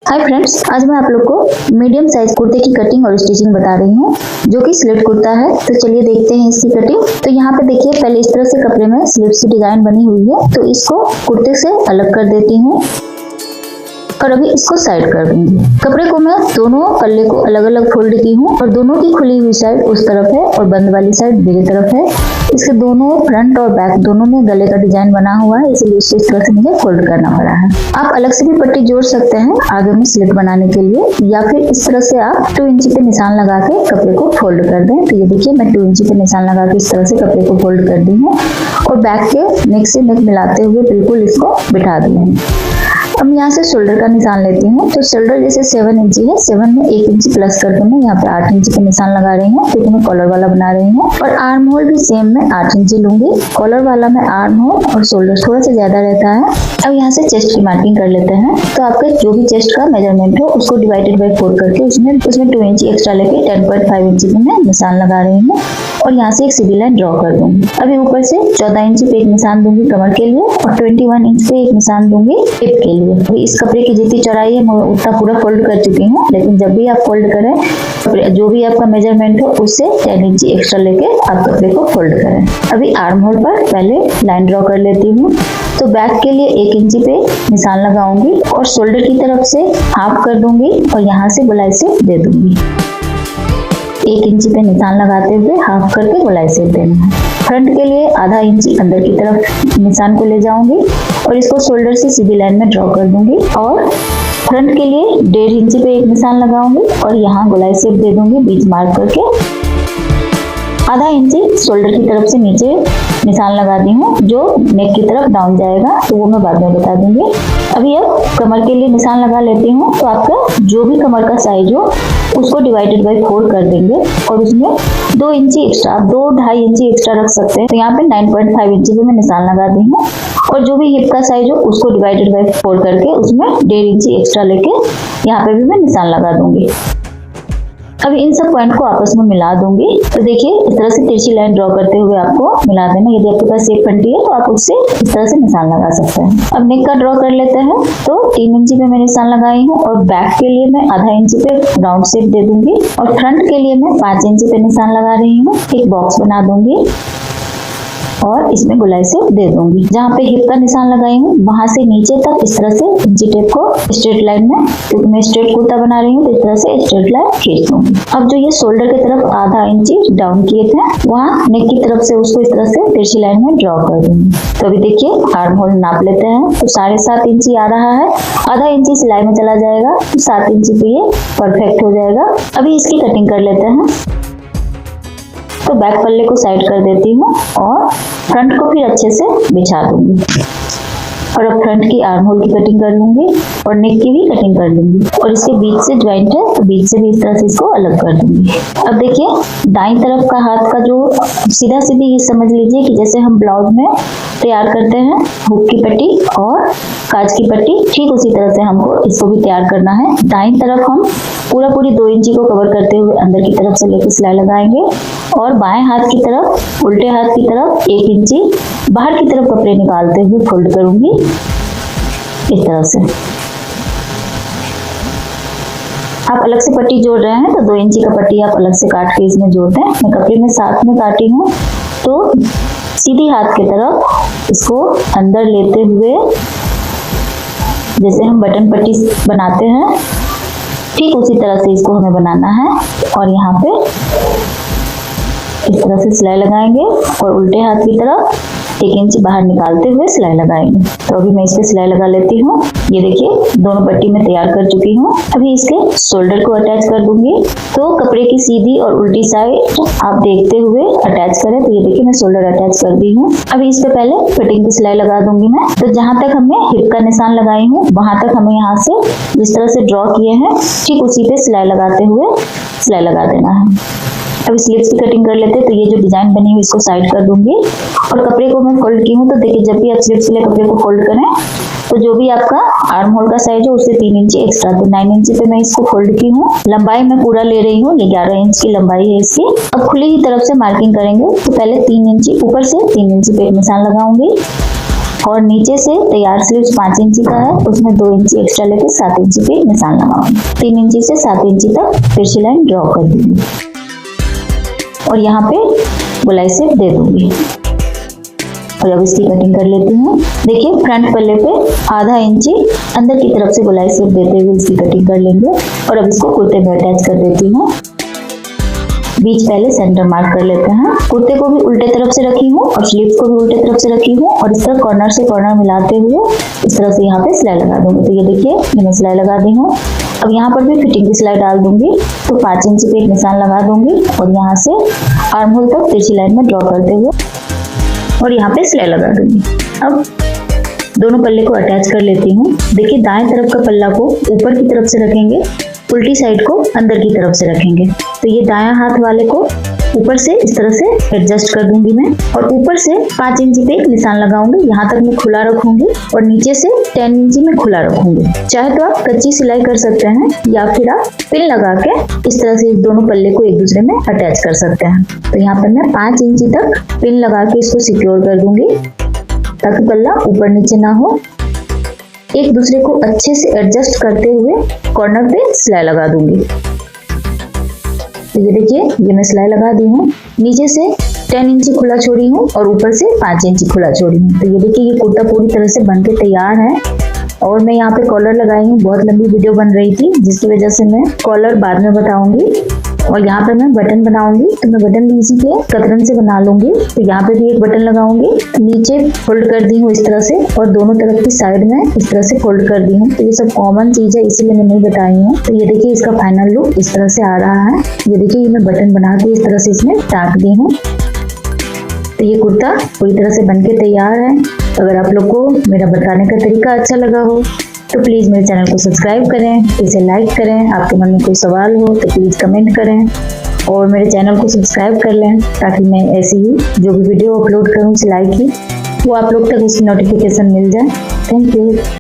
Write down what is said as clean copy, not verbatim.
Hi friends, आज मैं आप लोग को मीडियम साइज कुर्ते की कटिंग और स्टिचिंग बता रही हूँ जो कि स्लिट कुर्ता है। तो चलिए देखते हैं इसकी कटिंग। तो यहाँ पे देखिए, पहले इस तरह से कपड़े में स्लिट्स की डिजाइन बनी हुई है, तो इसको कुर्ते से अलग कर देती हूँ और अभी इसको साइड कर दूंगी। कपड़े को मैं दोनों पल्ले को अलग अलग फोल्ड की हूँ और दोनों की खुली हुई साइड उस तरफ है और बंद वाली साइड मेरी तरफ है। इसके दोनों फ्रंट और बैक दोनों में गले का डिजाइन बना हुआ है, इसलिए इसको इस तरह से मुझे फोल्ड करना पड़ा है। आप अलग से भी पट्टी जोड़ सकते हैं आगे में स्लिट बनाने के लिए, या फिर इस तरह से आप 2 इंची पे निशान लगा के कपड़े को फोल्ड कर दें। तो ये देखिए, मैं 2 इंची पे निशान लगा के इस तरह से कपड़े को फोल्ड कर दी हूँ और बैक के नेक से नेक मिलाते हुए बिल्कुल इसको बिठा दी हूँ। अब यहाँ से शोल्डर का निशान लेती हूँ। तो शोल्डर जैसे 7 इंची है, 7 में 1 इंची प्लस करके मैं यहाँ पे 8 इंची का निशान लगा रही हूँ, क्योंकि मैं कॉलर वाला बना रही हूँ। और आर्म होल भी सेम मैं 8 इंची लूंगी। कॉलर वाला में आर्म होल और शोल्डर थोड़ा सा ज्यादा रहता है। अब यहाँ से चेस्ट की मार्किंग कर लेते हैं। तो आपका जो भी चेस्ट का मेजरमेंट हो उसको डिवाइडेड बाई 4 करके उसमें 2 इंची एक्स्ट्रा लेके 10.5 इंची पे मैं निशान लगा रही हूँ और यहाँ से एक सीधी लाइन ड्रॉ कर दूंगी। अभी ऊपर से 14 इंची पे एक निशान दूंगी कमर के लिए और 21 इंच पे एक निशान दूंगी हिप के लिए। अभी इस कपड़े की जितनी चौड़ाई है मैं उतना पूरा फोल्ड कर चुकी हूँ, लेकिन जब भी आप फोल्ड करें जो भी आपका मेजरमेंट हो उससे 10 इंची एक्स्ट्रा लेके आप कपड़े को फोल्ड करें। अभी आर्म होल पर पहले लाइन ड्रॉ कर लेती हूँ। तो बैक के लिए 1 इंची पे निशान लगाऊंगी और शोल्डर की तरफ से हाफ कर दूंगी और यहाँ से गोलाई से दे दूंगी। 1 इंची पे निशान लगाते हुए हाफ करके गोलाई शेप देना है। फ्रंट के लिए आधा इंची अंदर की तरफ निशान को ले जाऊंगी और इसको शोल्डर से सीधी लाइन में ड्रॉ कर दूंगी और फ्रंट के लिए 1.5 इंची पे एक निशान लगाऊंगी और यहाँ गोलाई शेप दे दूंगी बीच मार्क करके। आधा इंची शोल्डर की तरफ से नीचे निशान लगा दी हूँ, जो नेक की तरफ डाउन जाएगा, तो वो मैं बाद में बता दूंगी। अभी अब कमर के लिए निशान लगा लेती हूँ। तो आपका जो भी कमर का साइज हो उसको डिवाइडेड बाई 4 कर देंगे और उसमें 2 इंची एक्स्ट्रा, 2-2.5 इंची एक्स्ट्रा रख सकते हैं। तो यहाँ पे 9.5 इंची पे मैं निशान लगा दी हूँ और जो भी हिप का साइज हो उसको डिवाइडेड बाई 4 करके उसमें 1.5 इंची एक्स्ट्रा लेके यहाँ पे भी मैं निशान लगा दूंगी। अभी इन सब पॉइंट को आपस में मिला दूंगी। तो देखिए, इस तरह से तिरछी लाइन ड्रॉ करते हुए आपको मिला देना। यदि आपके पास शेप फंटी है तो आप उससे इस तरह से निशान लगा सकते हैं। अब नेक का ड्रॉ कर लेते हैं। तो 3 इंची पे मैं निशान लगाई हूँ और बैक के लिए मैं आधा इंची पे राउंड शेप दे दूंगी और फ्रंट के लिए मैं 5 इंची पे निशान लगा रही हूँ। एक बॉक्स बना दूंगी और इसमें गोलाई से दे दूंगी। जहाँ पे हिप का निशान लगाई हूँ वहां से नीचे तक इस तरह से इंची टेप को स्ट्रेट लाइन में, क्योंकि मैं स्ट्रेट कुर्ता बना रही हूँ तो इस तरह से स्ट्रेट लाइन खींच दूंगी। अब जो ये शोल्डर की तरफ आधा इंची डाउन किए थे वहाँ नेक की तरफ से उसको इस तरह से तिरछी लाइन में ड्रॉ कर दूंगी। तो अभी देखिए, आर्म होल नाप लेते हैं। तो 7.5 इंची आ रहा है, आधा इंची सिलाई में चला जाएगा तो 7 इंची पे ये परफेक्ट हो जाएगा। अभी इसकी कटिंग कर लेते हैं। तो बैक पल्ले को साइड कर देती हूँ और फ्रंट को फिर अच्छे से बिछा दूंगी और अब फ्रंट की आर्म होल की कटिंग कर लूंगी और नेक की भी कटिंग कर लूंगी और इसके बीच से ज्वाइंट है तो बीच से भी इस तरह से इसको अलग कर दूंगी। अब देखिए, दाईं तरफ का हाथ का जो सीधा सीधी ये समझ लीजिए कि जैसे हम ब्लाउज में तैयार करते हैं हुक की पट्टी और काज की पट्टी, ठीक उसी तरह से हमको इसको भी तैयार करना है। दाईं तरफ हम पूरी 2 इंची को कवर करते हुए अंदर की तरफ से लेकर सिलाई लगाएंगे और बाएं हाथ की तरफ, उल्टे हाथ की तरफ 1 इंची बाहर की तरफ कपड़े निकालते हुए फोल्ड करूंगी इस तरह से। आप अलग से पट्टी जोड़ रहे हैं तो 2 इंची का पट्टी आप अलग से काट के इसमें जोड़ दें। मैं कपड़े में साथ में काटी हूँ तो सीधी हाथ की तरफ इसको अंदर लेते हुए जैसे हम बटन पट्टी बनाते हैं ठीक उसी तरह से इसको हमें बनाना है और यहाँ पे इस तरह से सिलाई लगाएंगे और उल्टे हाथ की तरफ 1 इंची बाहर निकालते हुए सिलाई लगाएंगे। तो अभी मैं इस पे सिलाई लगा लेती हूँ। ये देखिए, दोनों पट्टी में तैयार कर चुकी हूँ। अभी इसके शोल्डर को अटैच कर दूंगी। तो कपड़े की सीधी और उल्टी साइड आप देखते हुए अटैच करें। तो ये देखिए, मैं शोल्डर अटैच कर दी हूँ। अभी इस पे पहले फिटिंग की सिलाई लगा दूंगी मैं। तो जहाँ तक हमने हिप का निशान लगाई हूँ वहां तक हमें यहाँ से जिस तरह से ड्रॉ किए हैं ठीक उसी पे सिलाई लगाते हुए सिलाई लगा देना है। अब स्लीव्स की कटिंग कर लेते हैं। तो ये जो डिजाइन बनी हुई इसको साइड कर दूंगी और कपड़े को मैं फोल्ड की हूँ। तो देखिए, जब भी आप स्लीव्स के लिए कपड़े को फोल्ड करें तो जो भी आपका आर्म होल का साइज है उससे 3 इंची एक्स्ट्रा, तो 9 इंची पे मैं इसको फोल्ड की हूँ। लंबाई मैं पूरा ले रही हूँ, ये 11 इंच की लंबाई है इसकी। अब खुली ही तरफ से मार्किंग करेंगे। तो पहले 3 इंची ऊपर से 3 इंची पे निशान लगाऊंगी और नीचे से तैयार स्लीव्स 5 इंची का है, उसमें 2 इंची एक्स्ट्रा लेके 7 इंची पे निशान लगाऊंगी। 3 इंची से 7 इंची तक तिरछी लाइन ड्रॉ कर दूंगी और यहाँ पे गोलाई शेप दे दूंगी। और अब इसकी कटिंग कर लेती हूँ। देखिए फ्रंट पल्ले पे आधा इंची अंदर की तरफ से गोलाई शेप देते हुए इसकी कटिंग कर लेंगे और अब इसको कुर्ते में अटैच कर देती हूँ। बीच पहले सेंटर मार्क कर लेते हैं। कुर्ते को भी उल्टे तरफ से रखी हूँ और स्लीव्स को भी उल्टे तरफ से रखी हूँ और इस तरह कॉर्नर से कॉर्नर मिलाते हुए इस तरह से यहाँ पे सिलाई लगा दूंगी। तो ये देखिए मैंने सिलाई लगा दी हूँ। अब यहाँ पर भी फिटिंग की सिलाई डाल दूंगी। तो 5 इंची पे एक निशान लगा दूंगी और यहाँ से आर्म होल तक तिरछी लाइन में ड्रॉ करते हुए और यहाँ पे सिलाई लगा दूंगी। अब दोनों पल्ले को अटैच कर लेती हूँ। देखिए दाएं तरफ का पल्ला को ऊपर की तरफ से रखेंगे, उल्टी साइड को अंदर की तरफ से रखेंगे। तो ये दायां हाथ वाले को ऊपर से इस तरह से एडजस्ट कर दूंगी मैं और ऊपर से 5 इंची पे एक निशान लगाऊंगी। यहाँ तक मैं खुला रखूंगी और नीचे से 10 इंची में खुला रखूंगी। चाहे तो आप कच्ची सिलाई कर सकते हैं या फिर आप पिन लगा के इस तरह से दोनों पल्ले को एक दूसरे में अटैच कर सकते हैं। तो यहाँ पर मैं 5 इंची तक पिन लगा के इसको सिक्योर कर दूंगी ताकि पल्ला ऊपर नीचे ना हो। एक दूसरे को अच्छे से एडजस्ट करते हुए कॉर्नर पे सिलाई लगा दूंगी। तो ये देखिए ये मैं सिलाई लगा दी हूँ। नीचे से 10 इंची खुला छोड़ी हूँ और ऊपर से 5 इंची खुला छोड़ी हूँ। तो ये देखिए ये कुर्ता पूरी तरह से बनके तैयार है और मैं यहाँ पे कॉलर लगाई हूँ। बहुत लंबी वीडियो बन रही थी जिसकी वजह से मैं कॉलर बाद में बताऊंगी। और यहाँ पे मैं बटन बनाऊंगी तो मैं बटन भी इसी के कतरन से बना लूंगी। तो यहाँ पे भी एक बटन लगाऊंगी। नीचे फोल्ड कर दी हूँ इस तरह से और दोनों तरफ की साइड में इस तरह से फोल्ड कर दी हूँ। तो ये सब कॉमन चीज है इसीलिए मैं नहीं बताई हूँ। तो ये देखिए इसका फाइनल लुक इस तरह से आ रहा है। ये देखिए ये मैं बटन बना के इस तरह से इसमें टाक दी हूँ। तो ये कुर्ता पूरी तरह से बनके तैयार है। अगर आप लोग को मेरा बताने का तरीका अच्छा लगा हो तो प्लीज़ मेरे चैनल को सब्सक्राइब करें, इसे लाइक करें। आपके मन में कोई सवाल हो तो प्लीज़ कमेंट करें और मेरे चैनल को सब्सक्राइब कर लें ताकि मैं ऐसी ही जो भी वीडियो अपलोड करूँ सिलाई की वो आप लोग तक उसकी नोटिफिकेशन मिल जाए। Thank you.